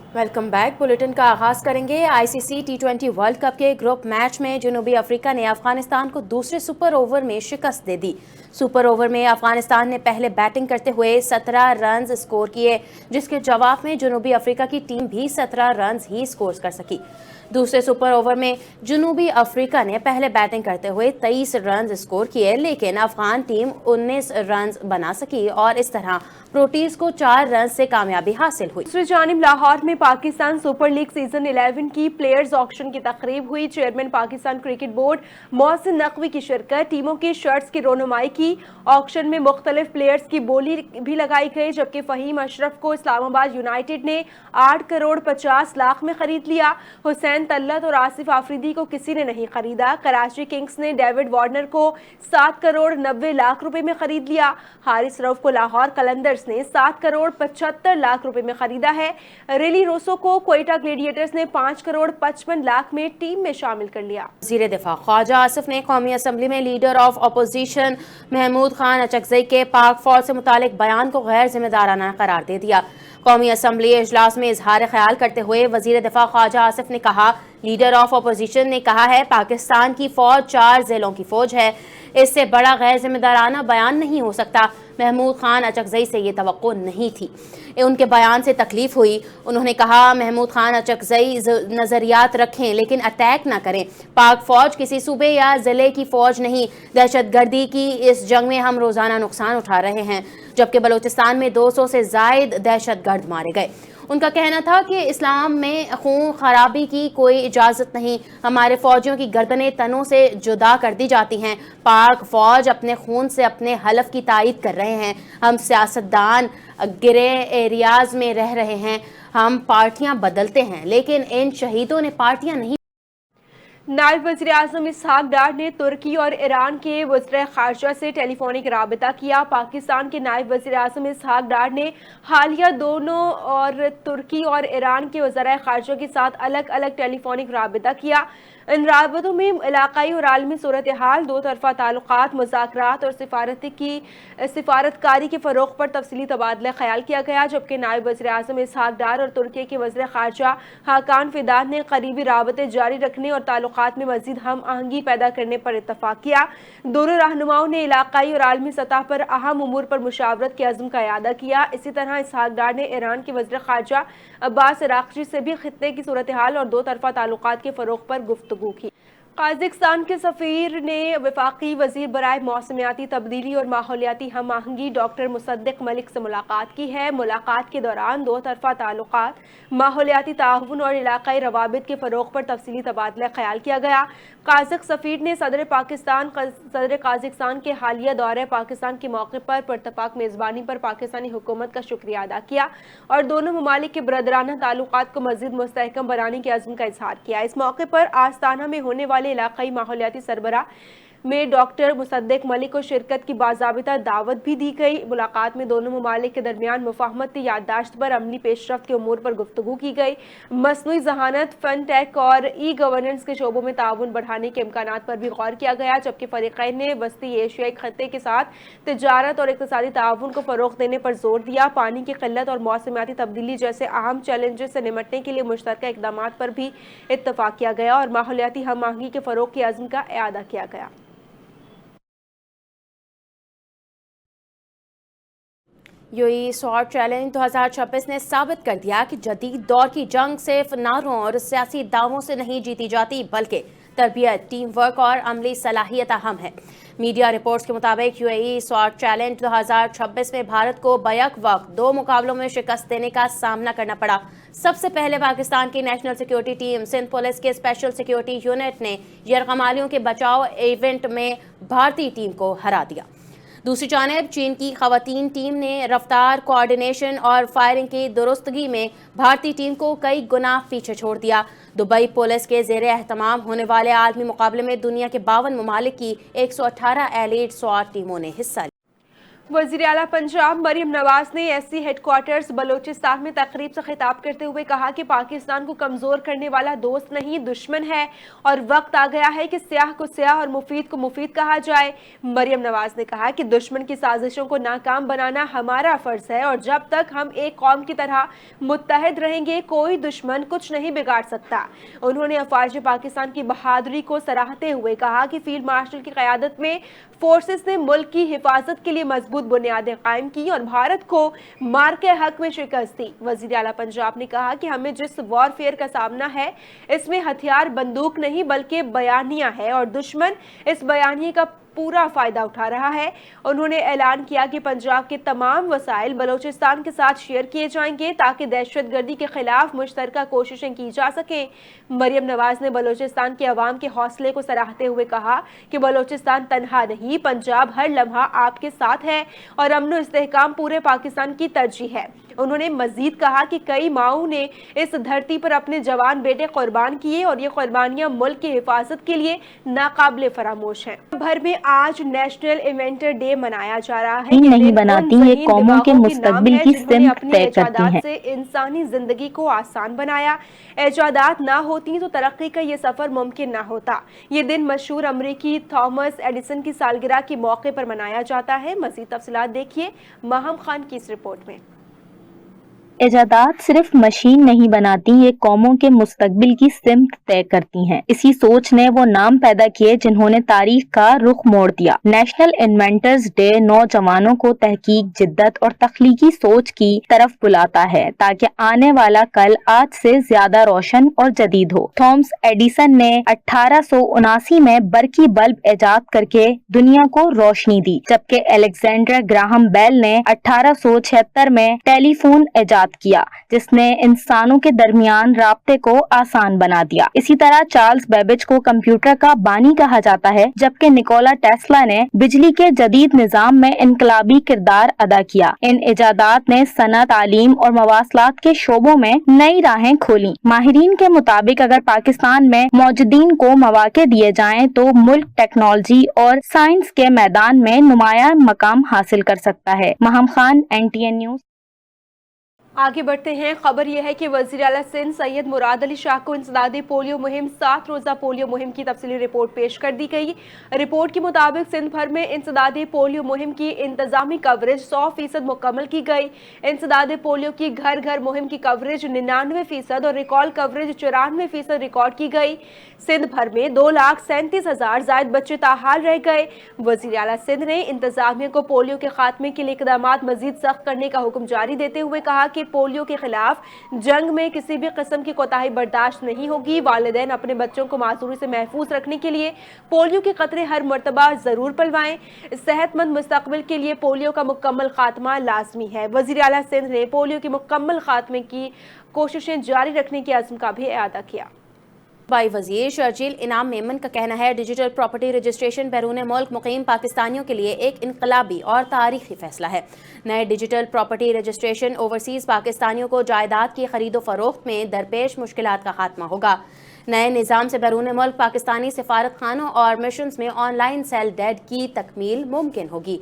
Welcome back. Bulletin का आगाज करेंगे आईसीसी टी20 वर्ल्ड कप के ग्रुप मैच में जनूबी अफ्रीका ने अफगानिस्तान को दूसरे सुपर ओवर में शिकस्त दे दी। सुपर ओवर में अफगानिस्तान ने पहले बैटिंग करते हुए 17 रन स्कोर किए, जिसके जवाब में जनूबी अफ्रीका की टीम भी 17 रन ही स्कोर कर सकी। दूसरे सुपर ओवर में जनूबी अफ्रीका ने पहले बैटिंग करते हुए 23 रन स्कोर किए, लेकिन अफगान टीम 19 रन बना सकी और इस तरह प्रोटीज को 4 रन से कामयाबी हासिल हुई। दूसरी जानिब लाहौर में पाकिस्तान सुपर लीग सीजन 11 की प्लेयर्स ऑक्शन की तकरीब हुई। Chairman Pakistan cricket board Mohsin Naqvi की शिरकत, टीमों की शर्ट्स की रोनुमाई की। ऑक्शन में मुख्तलिफ प्लेयर्स की बोली भी लगाई गई, जबकि फहीम अशरफ को इस्लामाबाद यूनाइटेड ने 8 करोड़ 50 लाख में खरीद लिया। हुसैन तल्लत और आसिफ आफरीदी को किसी ने नहीं खरीदा। कराची किंग्स ने डेविड वार्नर को 7 करोड़ 90 लाख रुपए में खरीद लिया। हारिस रऊफ को लाहौर कलंदर्स ने 7 करोड़ 75 लाख रुपए में खरीदा है। रेली रोसो को कोयटा ग्लेडिएटर्स ने 5 करोड़ 55 लाख में टीम में शामिल कर लिया। वज़ीर दिफा ख्वाजा आसिफ ने कौमी असम्बली में leader of opposition Mahmood Khan Achakzai के पाक फौज से मुतालिक बयान को गैर जिम्मेदाराना करार दे दिया। कौमी असम्बली इजलास में इजहार ख्याल करते हुए वज़ीर दिफा ख्वाजा आसिफ ने कहा, लीडर ऑफ अपोजिशन ने कहा है पाकिस्तान की फौज 4 ज़िलों की फौज है, इससे बड़ा गैर जिम्मेदाराना बयान नहीं हो सकता। महमूद खान अचकज़ई से ये तवक्को नहीं थी, उनके बयान से तकलीफ हुई। उन्होंने कहा महमूद खान अचकज़ई नज़रियात रखें लेकिन अटैक ना करें। पाक फौज किसी सूबे या ज़िले की फौज नहीं। दहशतगर्दी की इस जंग में हम रोज़ाना नुकसान उठा रहे हैं, जबकि बलूचिस्तान में 200 से ज़ायद दहशतगर्द मारे गए। उनका कहना था कि इस्लाम में खून खराबी की कोई इजाज़त नहीं। हमारे फौजियों की गर्दनें तनों से जुदा कर दी जाती हैं। पाक फौज अपने खून से अपने हलफ की तायीद कर रहे हैं। हम सियासतदान गिरे एरियाज में रह रहे हैं। हम पार्टियां बदलते हैं, लेकिन इन शहीदों ने पार्टियां नहीं। नायब वज़ीर आज़म इसहाक डार ने तुर्की और ईरान के वज़ीर ख़ारजा से टेलीफोनिक राबिता किया। पाकिस्तान के नायब वज़ीर आज़म इसहाक डार ने हालिया दोनों और तुर्की और ईरान के वज़ीर ख़ारजा के साथ अलग अलग टेलीफोनिक राबिता किया। इन राबतों में इलाकाई और आलमी सूरत हाल, दो तरफ़ा ताल्लुक़ात, मुज़ाकरात और सिफारतकारी के फ़रोग़ पर तफसीली तबादला ख्याल किया गया। जबकि नायब वज़ीर आज़म इसहाक डार और तुर्की के वज़ीर ख़ारजा हाकान फ़िदान ने करीबी राबते जारी रखने और ताल्लुक़ात में मज़ीद हम आहंगी पैदा करने पर इत्तफ़ाक़ किया। दोनों रहनुमाओं ने इलाकाई और आलमी सतह पर अहम उमूर पर मुशावरत के अज़्म का इआदा किया। इसी तरह इसहाक डार ने ईरान के वज़ीर ख़ारजा अब्बास अराग़ची से भी ख़ित्ते की सूरत हाल और दो तरफ़ा ताल्लुक़ात के फ़रोग़ पर गुफ्तगू की। काज़ाकिस्तान के सफ़ीर ने वफ़ाक़ी वज़ीर बराए मौसमियाती तब्दीली और माहौलियाती हम आहंगी डॉक्टर मुसद्दिक़ मलिक से मुलाकात की है। मुलाकात के दौरान दो तरफ़ा ताल्लुक़ात, माहौलियाती ताउन और इलाक़ाई रवाबित के फ़रोग़ पर तफसीली तबादला ख्याल किया गया। काज़क सफ़ीर ने सदर काज़ाकिस्तान के हालिया दौरे पाकिस्तान के मौके पर पुरतफ़ाक़ मेज़बानी पर पाकिस्तानी हुकूमत का शुक्रिया अदा किया और दोनों ममालिक के बरदराना ताल्लुक़ात को मज़ीद मुस्तहकम बनाने के अज़्म का इज़हार किया। इस मौके पर आस्ताना में होने वाले इलाकाई माहौलियाती सरबराह में डॉक्टर मुसद्दिक़ मलिक को शिरकत की बाज़ाबिता दावत भी दी गई। मुलाकात में दोनों ममालिक के दरमियान मुफ़ाहमती याददाश्त पर अमली पेशरफ्त के उमूर पर गुफ्तगू की गई। मसनूई ज़हानत, फ़न टेक और ई गवर्नेंस के शोबों में ताउन बढ़ाने के इम्कानात पर भी गौर किया गया। जबकि फ़रीक़ैन ने वस्ती एशियाई खत्ते के साथ तिजारत और इक़्तिसादी ताउन को फ़रोग़ देने पर जोर दिया। पानी की क़िल्लत और मौसमियाती तब्दीली जैसे अहम चैलेंजेस से निमटने के लिए मुश्तरका इक़दामात पर भी इत्तफ़ाक़ किया गया और माहौलियाती हम आहंगी के फ़रोग़ के अज़्म का इआदा किया गया। यूएई स्वॉर्ड चैलेंज 2026 ने साबित कर दिया कि जदीद दौर की जंग सिर्फ नारों और सियासी दावों से नहीं जीती जाती, बल्कि तरबियत, टीम वर्क और अमली सलाहियत अहम है। मीडिया रिपोर्ट्स के मुताबिक यूएई स्वॉर्ड चैलेंज 2026 में भारत को बैक वक्त 2 मुकाबलों में शिकस्त देने का सामना करना पड़ा। सबसे पहले पाकिस्तान की national security team Sindh police के स्पेशल सिक्योरिटी यूनिट ने यरगमालियों के बचाव इवेंट में भारतीय टीम को हरा दिया। दूसरी जानिब चीन की ख़वातीन टीम ने रफ्तार, कोऑर्डिनेशन और फायरिंग की दुरुस्तगी में भारतीय टीम को कई गुना पीछे छोड़ दिया। दुबई पुलिस के ज़ेरे एहतमाम होने वाले आलमी मुकाबले में दुनिया के 52 ममालिक की 118 एलीट स्वॉट टीमों ने हिस्सा लिया। वज़ीर आला पंजाब मरियम नवाज ने एससी हेडक्वार्टर्स बलोचिस्तान में तकरीब से खिताब करते हुए कहा कि पाकिस्तान को कमजोर करने वाला दोस्त नहीं दुश्मन है और वक्त आ गया है कि स्याह को स्याह और मुफीद को मुफीद कहा जाए। मरियम नवाज ने कहा कि दुश्मन की साजिशों को नाकाम बनाना हमारा फर्ज है और जब तक हम एक कौम की तरह मुत्तहद रहेंगे कोई दुश्मन कुछ नहीं बिगाड़ सकता। उन्होंने अफवाज पाकिस्तान की बहादुरी को सराहते हुए कहा कि फील्ड मार्शल की क़यादत में फोर्सेस ने मुल्क की हिफाजत के लिए मजबूत बुनियादें कायम की और भारत को मार के हक में शिकस्त दी। वज़ीर आला पंजाब ने कहा कि हमें जिस वॉरफेयर का सामना है इसमें हथियार बंदूक नहीं बल्कि बयानिया है और दुश्मन इस बयानिए का पूरा फायदा उठा रहा है। उन्होंने ऐलान किया कि पंजाब के तमाम वसाइल बलोचिस्तान के साथ शेयर किए जाएंगे ताकि दहशतगर्दी के खिलाफ मुश्तरका कोशिशें की जा सकें। मरियम नवाज ने बलोचिस्तान के अवाम के हौसले को सराहते हुए कहा कि बलोचिस्तान तन्हा नहीं, पंजाब हर लम्हा आपके साथ है और अमन और इस्तेहकाम पूरे पाकिस्तान की तरजीह है। उन्होंने मजीद कहा कि कई माओं ने इस धरती पर अपने जवान बेटे कुर्बान किए और ये कुर्बानियां मुल्क की हिफाजत के लिए नाकाबिले फरामोश हैं। भर में आज नेशनल इन्वेंटर डे मनाया जा रहा है। नहीं बनाती ये कौमों के मुस्तकबिल की सिमत तय करती हैं। से इंसानी जिंदगी को आसान बनाया। इजादात ना होती तो तरक्की का ये सफर मुमकिन ना होता। ये दिन मशहूर अमरीकी थॉमस एडिसन की सालगिरह के मौके पर मनाया जाता है। मज़ीद तफसीलात देखिए महम खान की इस रिपोर्ट में। इजादात सिर्फ मशीन नहीं बनाती, ये कौमों के मुस्तकबिल की सिमत तय करती हैं। इसी सोच ने वो नाम पैदा किए जिन्होंने तारीख का रुख मोड़ दिया। नेशनल इन्वेंटर्स डे नौजवानों को तहकीक, जिद्दत और तख्लीकी सोच की तरफ बुलाता है ताकि आने वाला कल आज से ज्यादा रोशन और जदीद हो। थॉमस एडिसन ने 1879 में बरकी बल्ब इजाद करके दुनिया को रोशनी दी, जबकि अलेक्जेंडर ग्राहम बेल ने 1876 में टेलीफोन इजाद किया जिसने इंसानों के दरमियान राब्ते को आसान बना दिया। इसी तरह चार्ल्स बेबेज को कंप्यूटर का बानी कहा जाता है, जबकि निकोला टेस्ला ने बिजली के जदीद निजाम में इनकलाबी किरदार अदा किया। इन इजादात ने सनत, तालीम और मवासलात के शोबों में नई राहें खोली। माहिरीन के मुताबिक अगर पाकिस्तान में मौजूदीन को मौके दिए जाएं तो मुल्क टेक्नोलॉजी और साइंस के मैदान में नुमाया मकाम हासिल कर सकता है। Maham Khan, NTN news. आगे बढ़ते हैं। खबर यह है कि वज़ीर आला सिंध सैयद मुराद अली शाह को इंसदादी पोलियो मुहिम 7 रोज़ा पोलियो मुहिम की तफसीली रिपोर्ट पेश कर दी गई। रिपोर्ट के मुताबिक सिंध भर में इंसदादी पोलियो मुहिम की इंतजामी कवरेज 100% मुकम्मल की गई। इंसदादी पोलियो की घर घर मुहिम की कवरेज 99% और रिकॉल कवरेज 94% रिकॉर्ड की गई। सिंध भर में 2,37,000 जायद बच्चे ताहाल रह गए। वज़ीर आला सिंध ने इंतजामिया को पोलियो के खात्मे के लिए इक़दामात मजीद सख्त करने का हुक्म जारी देते हुए कहा कि पोलियो के खिलाफ जंग में किसी भी किस्म की कोताही बर्दाश्त नहीं होगी। वालिदैन अपने बच्चों को मासूरी से महफूज रखने के लिए पोलियो के खतरे हर मरतबा जरूर पलवाएं। सेहतमंद मुस्तकबिल के लिए पोलियो का मुकम्मल खात्मा लाजमी है। वज़ीर आला सिंध ने पोलियो के मुकम्मल खात्मे की कोशिशें जारी रखने के अज़्म का भी इआदा किया। बाई वजीर शर्जील इनाम मेमन का कहना है डिजिटल प्रॉपर्टी रजिस्ट्रेशन बैरून मुल्क मुकीम पाकिस्तानियों के लिए एक इनकलाबी और तारीखी फैसला है। नए डिजिटल प्रॉपर्टी रजिस्ट्रेशन ओवरसीज पाकिस्तानियों को जायदाद की खरीदो फरोख्त में दरपेश मुश्किलात का खात्मा होगा। नए निज़ाम से बैरून मुल्क पाकिस्तानी सिफारत खानों और मिशंस में ऑनलाइन सेल डेड की तकमील मुमकिन होगी।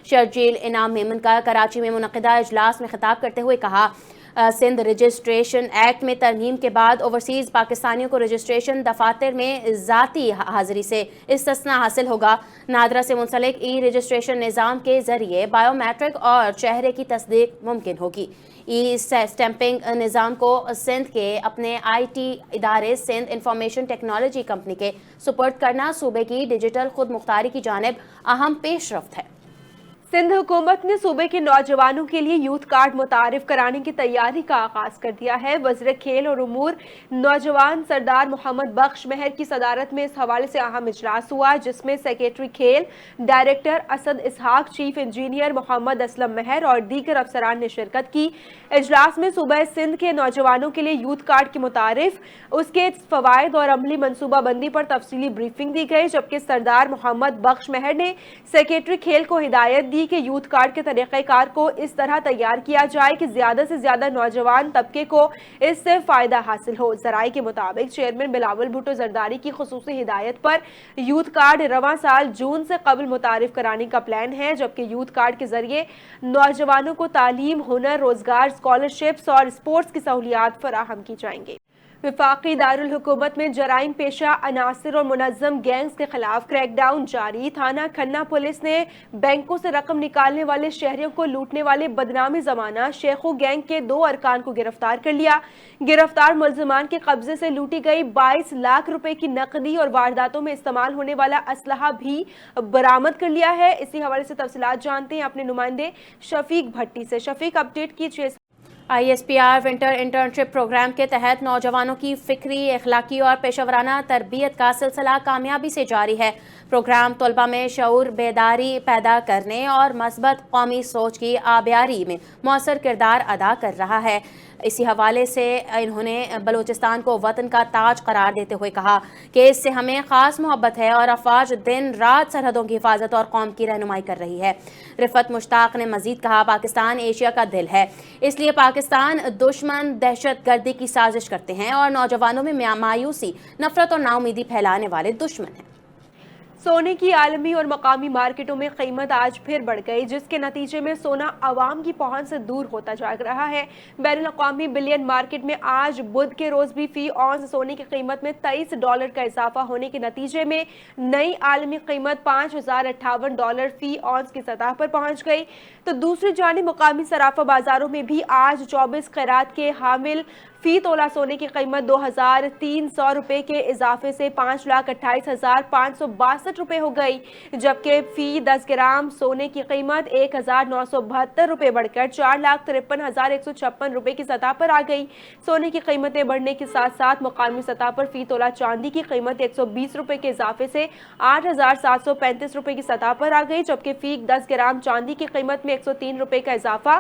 शर्जील इनाम मेमन का कराची में मुनक़िदा इजलास में खिताब करते हुए कहा, सिंध रजिस्ट्रेशन एक्ट में तरमीम के बाद ओवरसीज़ पाकिस्तानियों को रजिस्ट्रेशन दफातर में ज़ाती हाज़िरी से इस्तिस्ना हासिल होगा। नादरा से मुंसलिक ई रजिस्ट्रेशन निज़ाम के ज़रिए बायोमेट्रिक और चेहरे की तस्दीक मुमकिन होगी। ई स्टैंपिंग निज़ाम को सिंध के अपने IT इदारे सिंध इंफॉर्मेशन टेक्नोलॉजी कंपनी के सुपर्द करना सूबे की डिजिटल खुद मुख्तारी की जानिब अहम पेशरफ्त है। सिंध हुकूमत ने सूबे के नौजवानों के लिए यूथ कार्ड मुतारिफ कराने की तैयारी का आगाज कर दिया है। वज़ीर खेल और उमूर नौजवान सरदार मोहम्मद बख्श महर की सदारत में इस हवाले से अहम इजलास हुआ, जिसमें सेक्रेटरी खेल डायरेक्टर असद इसहाक, चीफ इंजीनियर मोहम्मद असलम महर और दीगर अफसरान ने शिरकत की। इजलास में सूबा सिंध के नौजवानों के लिए यूथ कार्ड की मुतारिफ, उसके फवायद और अमली मनसूबाबंदी पर तफसीली ब्रीफिंग दी गई, जबकि सरदार मोहम्मद बख्श महर ने सेक्रेटरी खेल को हिदायत दी تھی کہ یوتھ کارڈ کے طریقہ کار کو اس طرح تیار کیا جائے کہ زیادہ سے زیادہ نوجوان طبقے کو اس سے فائدہ حاصل ہو۔ ذرائع کے مطابق چیئرمین بلاول بھٹو زرداری کی خصوصی ہدایت پر یوتھ کارڈ رواں سال جون سے قبل متعارف کرانے کا پلان ہے، جبکہ یوتھ کارڈ کے ذریعے نوجوانوں کو تعلیم، ہنر، روزگار، اسکالرشپس اور اسپورٹس کی سہولیات فراہم کی جائیں گی۔ وفاقی دارالحکومت میں جرائم پیشہ عناصر اور منظم گینگز کے خلاف کریک ڈاؤن جاری۔ تھانہ کھنہ پولیس نے بینکوں سے رقم نکالنے والے شہریوں کو لوٹنے والے بدنامی زمانہ شیخو گینگ کے 2 ارکان کو گرفتار کر لیا۔ گرفتار ملزمان کے قبضے سے لوٹی گئی 22 لاکھ روپے کی نقدی اور وارداتوں میں استعمال ہونے والا اسلحہ بھی برآمد کر لیا ہے۔ اسی حوالے سے تفصیلات جانتے ہیں اپنے نمائندے شفیق بھٹی سے۔ شفیق، اپڈیٹ کیجیے۔ ISPR ونٹر انٹرنشپ پروگرام کے تحت نوجوانوں کی فکری، اخلاقی اور پیشہ ورانہ تربیت کا سلسلہ کامیابی سے جاری ہے۔ پروگرام طلبہ میں شعور بیداری پیدا کرنے اور مثبت قومی سوچ کی آبیاری میں مؤثر کردار ادا کر رہا ہے۔ اسی حوالے سے انہوں نے بلوچستان کو وطن کا تاج قرار دیتے ہوئے کہا کہ اس سے ہمیں خاص محبت ہے اور افواج دن رات سرحدوں کی حفاظت اور قوم کی رہنمائی کر رہی ہے۔ رفعت مشتاق نے مزید کہا، پاکستان ایشیا کا دل ہے، اس لیے پاکستان دشمن دہشت گردی کی سازش کرتے ہیں اور نوجوانوں میں مایوسی، نفرت اور ناامیدی پھیلانے والے دشمن ہیں۔ سونے کی عالمی اور مقامی مارکیٹوں میں قیمت آج پھر بڑھ گئی، جس کے نتیجے میں سونا عوام کی پہنچ سے دور ہوتا جا رہا ہے۔ بین الاقوامی بلین مارکیٹ میں آج بدھ کے روز بھی فی اونس سونے کی قیمت میں $23 کا اضافہ ہونے کے نتیجے میں نئی عالمی قیمت $5058 فی اونس کی سطح پر پہنچ گئی۔ تو دوسری جانب مقامی صرافہ بازاروں میں بھی آج 24 قیرات کے حامل فی تولہ سونے کی قیمت $2300 کے اضافے سے $5,28,562 ہو گئی، جبکہ فی 10 گرام سونے کی قیمت $1972 بڑھ کر $4,53,156 کی سطح پر آ گئی۔ سونے کی قیمتیں بڑھنے کے ساتھ ساتھ مقامی سطح پر فی تولہ چاندی کی قیمت $120 کے اضافے سے $8,735 کی سطح پر آ گئی، جبکہ فی 10 گرام چاندی کی قیمت میں $103 کا اضافہ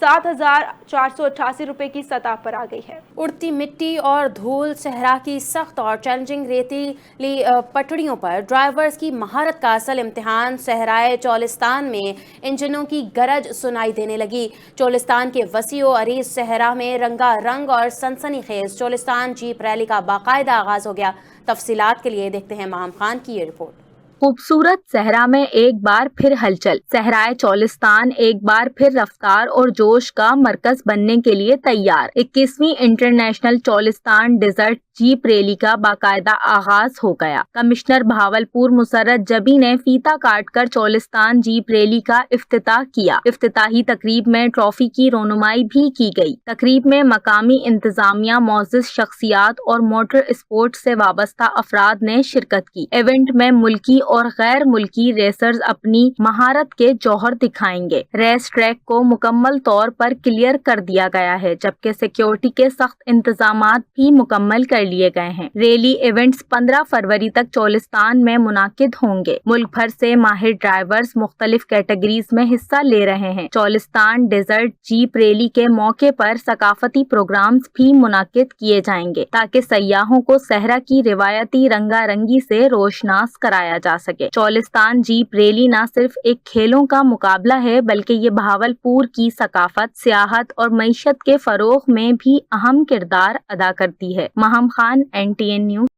$7,488 کی سطح پر آ گئی ہے۔ اڑتی مٹی اور دھول، صحرا کی سخت اور چیلنجنگ ریتیلی پٹڑیوں پر ڈرائیورز کی مہارت کا اصل امتحان صحرائے چولستان میں انجنوں کی گرج سنائی دینے لگی۔ چولستان کے وسیع و عریض صحرا میں رنگا رنگ اور سنسنی خیز چولستان جیپ ریلی کا باقاعدہ آغاز ہو گیا۔ تفصیلات کے لیے دیکھتے ہیں ماہم خان کی یہ رپورٹ۔ خوبصورت صحرا میں ایک بار پھر ہلچل، صحرائے چولستان ایک بار پھر رفتار اور جوش کا مرکز بننے کے لیے تیار۔ 21ویں international Cholistan desert jeep rally کا باقاعدہ آغاز ہو گیا۔ کمشنر بہاولپور مسرت جبی نے فیتا کاٹ کر چولستان جیپ ریلی کا افتتاح کیا۔ افتتاحی تقریب میں ٹرافی کی رونمائی بھی کی گئی۔ تقریب میں مقامی انتظامیہ، معزز شخصیات اور موٹر اسپورٹ سے وابستہ افراد نے شرکت کی۔ ایونٹ میں ملکی اور غیر ملکی ریسرز اپنی مہارت کے جوہر دکھائیں گے۔ ریس ٹریک کو مکمل طور پر کلیئر کر دیا گیا ہے، جبکہ سیکیورٹی کے سخت انتظامات بھی مکمل کر لیے گئے ہیں۔ ریلی ایونٹس 15 فروری تک چولستان میں منعقد ہوں گے۔ ملک بھر سے ماہر ڈرائیورز مختلف کیٹیگریز میں حصہ لے رہے ہیں۔ چولستان ڈیزرٹ جیپ ریلی کے موقع پر ثقافتی پروگرامز بھی منعقد کیے جائیں گے تاکہ سیاحوں کو صحرا کی روایتی رنگا رنگی سے روشناس کرایا جا سکے۔ چولستان جیپ ریلی نہ صرف ایک کھیلوں کا مقابلہ ہے بلکہ یہ بہاولپور کی ثقافت، سیاحت اور معیشت کے فروغ میں بھی اہم کردار ادا کرتی ہے۔ ماہم خان، NTN نیوز۔